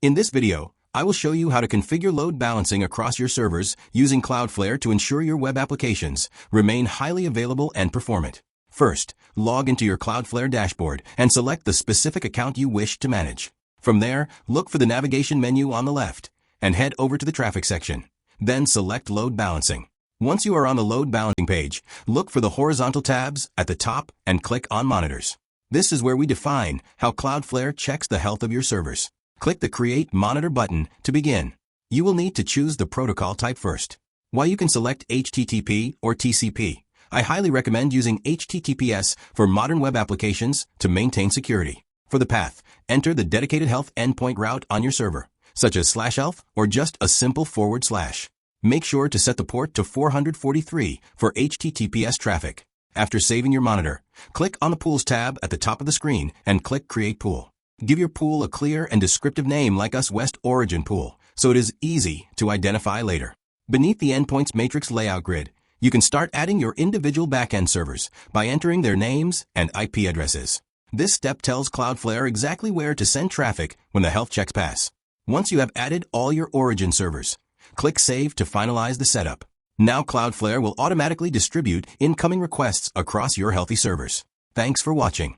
In this video, I will show you how to configure load balancing across your servers using Cloudflare to ensure your web applications remain highly available and performant. First, log into your Cloudflare dashboard and select the specific account you wish to manage. From there, look for the navigation menu on the left and head over to the traffic section. Then select Load Balancing. Once you are on the load balancing page, look for the horizontal tabs at the top and click on Monitors. This is where we define how Cloudflare checks the health of your servers. Click the Create Monitor button to begin. You will need to choose the protocol type first. While you can select HTTP or TCP, I highly recommend using HTTPS for modern web applications to maintain security. For the path, enter the dedicated health endpoint route on your server, such as /health or just a simple /. Make sure to set the port to 443 for HTTPS traffic. After saving your monitor, click on the Pools tab at the top of the screen and click Create Pool. Give your pool a clear and descriptive name like US West Origin Pool, so it is easy to identify later. Beneath the endpoints matrix layout grid, you can start adding your individual backend servers by entering their names and IP addresses. This step tells Cloudflare exactly where to send traffic when the health checks pass. Once you have added all your origin servers, click Save to finalize the setup. Now Cloudflare will automatically distribute incoming requests across your healthy servers. Thanks for watching.